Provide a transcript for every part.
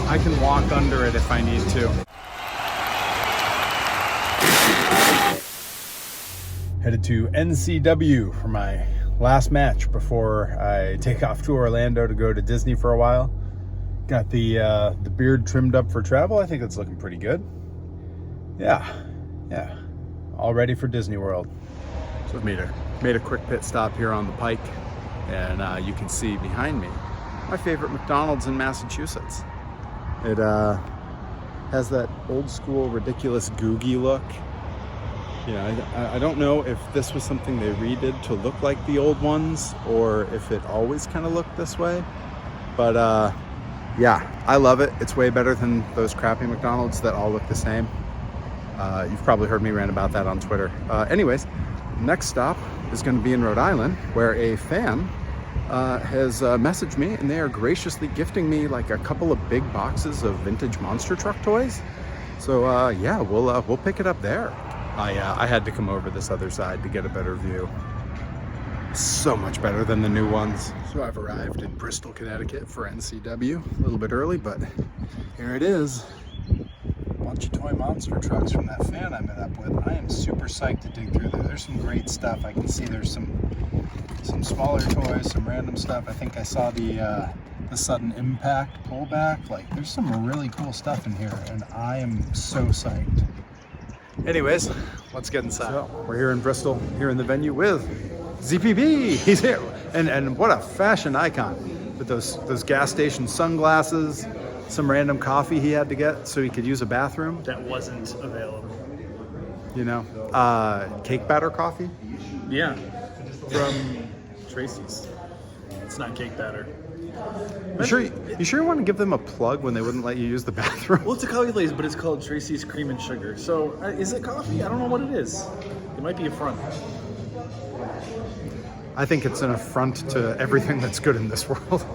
I can walk under it if I need to. Headed to NCW for my last match before I take off to Orlando to go to Disney for a while. Got the beard trimmed up for travel. I think it's looking pretty good. Yeah, all ready for Disney World. So I've made a quick pit stop here on the Pike, and you can see behind me my favorite McDonald's in Massachusetts. It has that old school, ridiculous, googie look. You know, I don't know if this was something they redid to look like the old ones, or if it always kind of looked this way. But yeah, I love it. It's way better than those crappy McDonald's that all look the same. You've probably heard me rant about that on Twitter. Anyways, next stop is going to be in Rhode Island, where a fan has messaged me, and they are graciously gifting me like a couple of big boxes of vintage monster truck toys. So yeah, we'll pick it up there. I had to come over this other side to get a better view. So much better than the new ones. So I've arrived in Bristol, Connecticut for NCW. A little bit early, but here it is. A bunch of toy monster trucks from that fan I met up with. I am super psyched to dig through there. There's some great stuff. I can see there's some smaller toys, some random stuff. I think I saw the sudden impact pullback. Like, there's some really cool stuff in here, and I am so psyched. Anyways, let's get inside. So, we're here in Bristol, here in the venue with ZPB. He's here, and what a fashion icon with those gas station sunglasses, some random coffee he had to get so he could use a bathroom that wasn't available. You know, cake batter coffee. Yeah, from Tracy's. It's not cake batter. You sure you want to give them a plug when they wouldn't let you use the bathroom? Well, it's a coffee place, but it's called Tracy's Cream and Sugar. So, is it coffee? I don't know what it is. It might be a front. I think it's an affront to everything that's good in this world.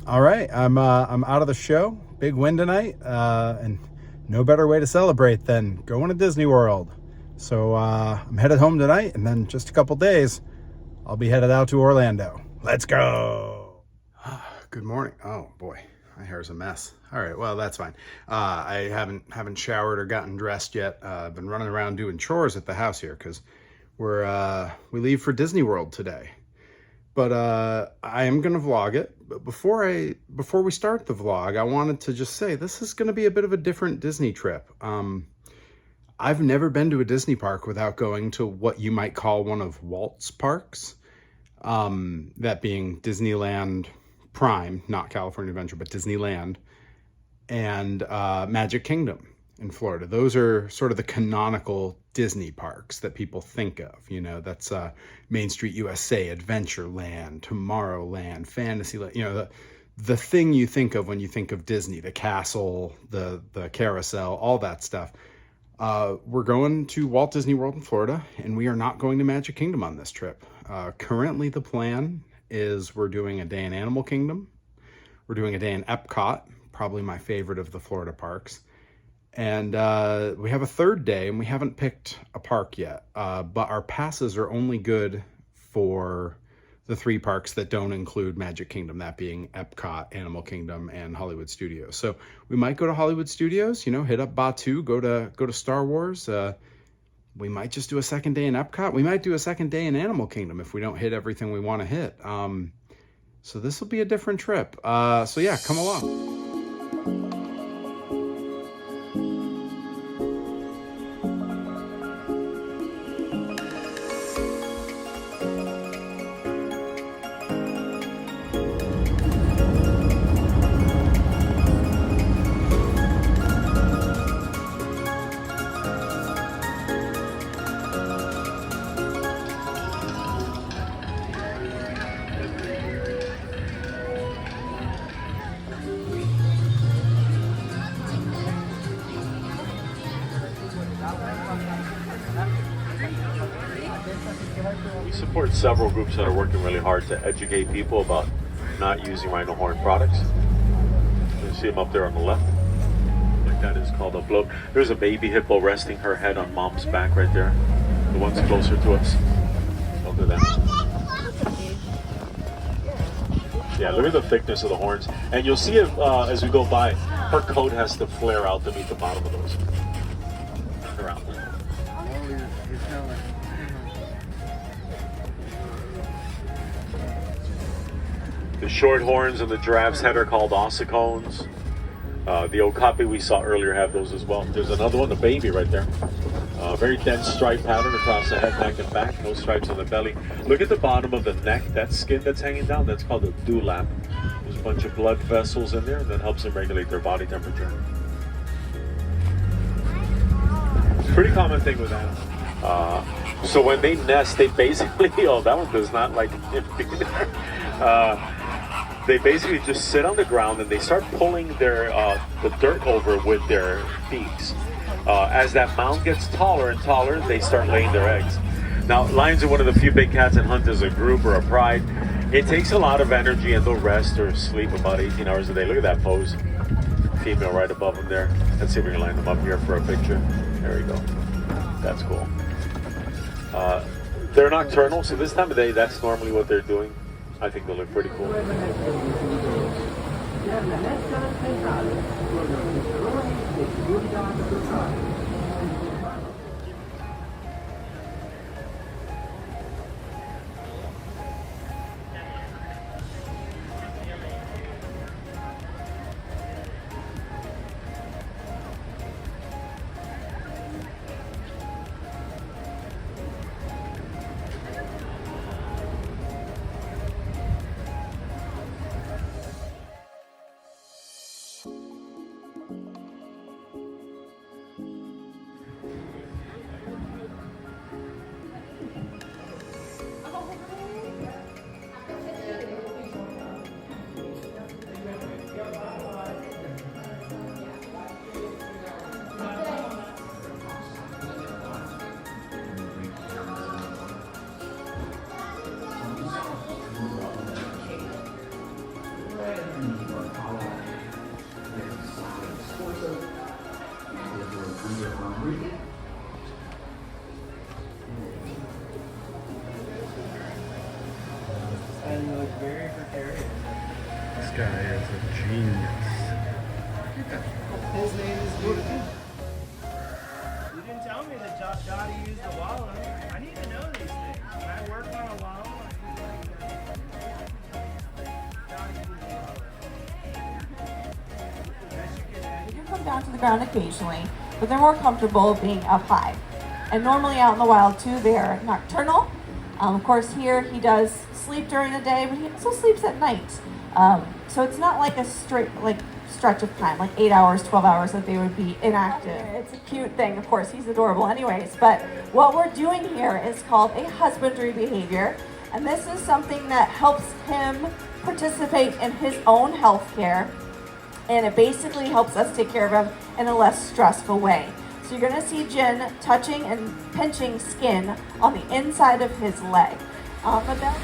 All right, I'm out of the show. Big win tonight, and no better way to celebrate than going to Disney World. So I'm headed home tonight, and then just a couple days, I'll be headed out to Orlando. Let's go. Good morning. Oh boy, my hair's a mess. All right, well that's fine. I haven't showered or gotten dressed yet. I've been running around doing chores at the house here because we leave for Disney World today. But I am going to vlog it. But before we start the vlog, I wanted to just say this is going to be a bit of a different Disney trip. I've never been to a Disney park without going to what you might call one of Walt's parks. That being Disneyland Prime, not California Adventure, but Disneyland, and Magic Kingdom in Florida. Those are sort of the canonical Disney parks that people think of. You know, that's Main Street USA, Adventureland, Tomorrowland, Fantasyland. You know, the thing you think of when you think of Disney, the castle, the carousel, all that stuff. We're going to Walt Disney World in Florida, and we are not going to Magic Kingdom on this trip. Currently, the plan is we're doing a day in Animal Kingdom. We're doing a day in Epcot, probably my favorite of the Florida parks. And we have a third day, and we haven't picked a park yet. But our passes are only good for the 3 parks that don't include Magic Kingdom, that being Epcot, Animal Kingdom, and Hollywood Studios. So we might go to Hollywood Studios, you know, hit up Batuu, go to Star Wars. We might just do a second day in Epcot. We might do a second day in Animal Kingdom if we don't hit everything we want to hit. So this will be a different trip. So yeah, come along. We support several groups that are working really hard to educate people about not using rhino horn products. You see them up there on the left. Like that is called a bloat. There's a baby hippo resting her head on mom's back right there. The one's closer to us. Look at that. Yeah, look at the thickness of the horns. And you'll see it as we go by, her coat has to flare out to meet the bottom of those. Around. The short horns and the giraffe's head are called ossicones. The okapi we saw earlier have those as well. There's another one, the baby right there. Very dense stripe pattern across the head, neck, and back. No stripes on the belly. Look at the bottom of the neck. That skin that's hanging down, that's called a dewlap. There's a bunch of blood vessels in there that helps them regulate their body temperature. It's a pretty common thing with animals. So when they nest, they basically, oh, that one does not like him either. They basically just sit on the ground and they start pulling their the dirt over with their beaks. As that mound gets taller and taller, they start laying their eggs. Now, lions are one of the few big cats that hunt as a group or a pride. It takes a lot of energy, and they'll rest or sleep about 18 hours a day. Look at that pose. Female right above them there. Let's see if we can line them up here for a picture. There we go. That's cool. They're nocturnal, so this time of day, that's normally what they're doing. I think they look pretty cool. And you look very precarious. This guy is a genius. His name is Bigfoot. You didn't tell me that Dottie used a wallow. I need to know these things. When I work on a wallow, They do come down to the ground occasionally, but they're more comfortable being up high. And normally out in the wild too, they are nocturnal. Of course here he does sleep during the day, but he also sleeps at night. So it's not like a stretch of time, like 8 hours, 12 hours that they would be inactive. It's a cute thing, of course, he's adorable anyways, but what we're doing here is called a husbandry behavior, and this is something that helps him participate in his own health care, and it basically helps us take care of him in a less stressful way. So you're gonna see Jin touching and pinching skin on the inside of his leg. But that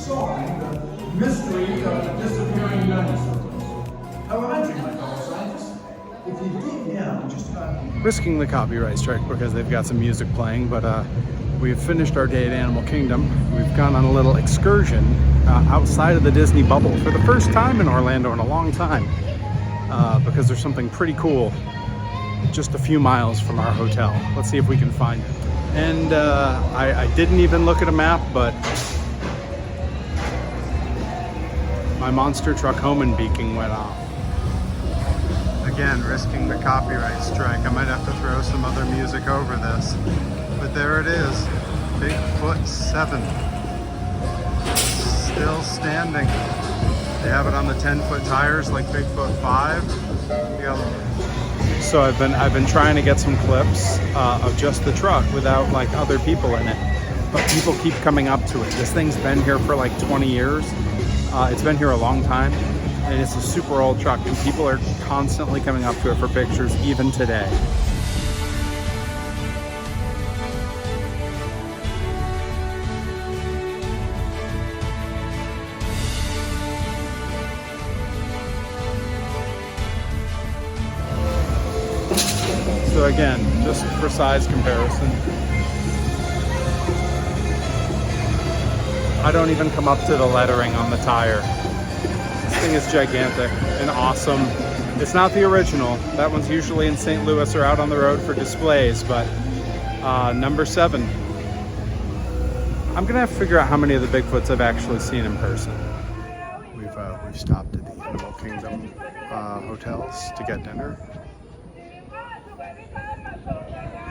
solving the mystery of the disappearing dinosaurs. Elementary, my fellow scientists. If you dig down just about... Risking the copyright strike because they've got some music playing, but we've finished our day at Animal Kingdom. We've gone on a little excursion outside of the Disney bubble for the first time in Orlando in a long time, because there's something pretty cool just a few miles from our hotel. Let's see if we can find it. And I didn't even look at a map, but my monster truck homing beacon went off. Again, risking the copyright strike. I might have to throw some other music over this. But there it is, Bigfoot 7. Still standing. They have it on the 10-foot tires like Bigfoot 5. So I've been trying to get some clips of just the truck without like other people in it. But people keep coming up to it. This thing's been here for like 20 years. It's been here a long time, and it's a super old truck, and people are constantly coming up to it for pictures, even today. So again, just for size comparison, I don't even come up to the lettering on the tire. This thing is gigantic and awesome. It's not the original. That one's usually in St. Louis or out on the road for displays, but number 7. I'm gonna have to figure out how many of the Bigfoots I've actually seen in person. We've stopped at the Animal Kingdom hotels to get dinner.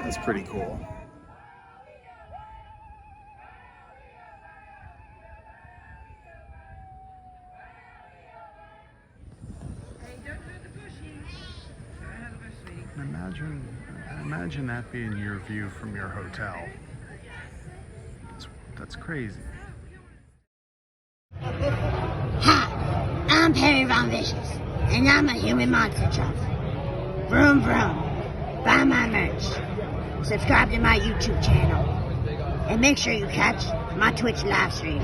That's pretty cool. Imagine that being your view from your hotel. That's crazy. Hi, I'm Perry Von Vicious, and I'm a human monster truck. Vroom vroom. Buy my merch. Subscribe to my YouTube channel. And make sure you catch my Twitch live stream.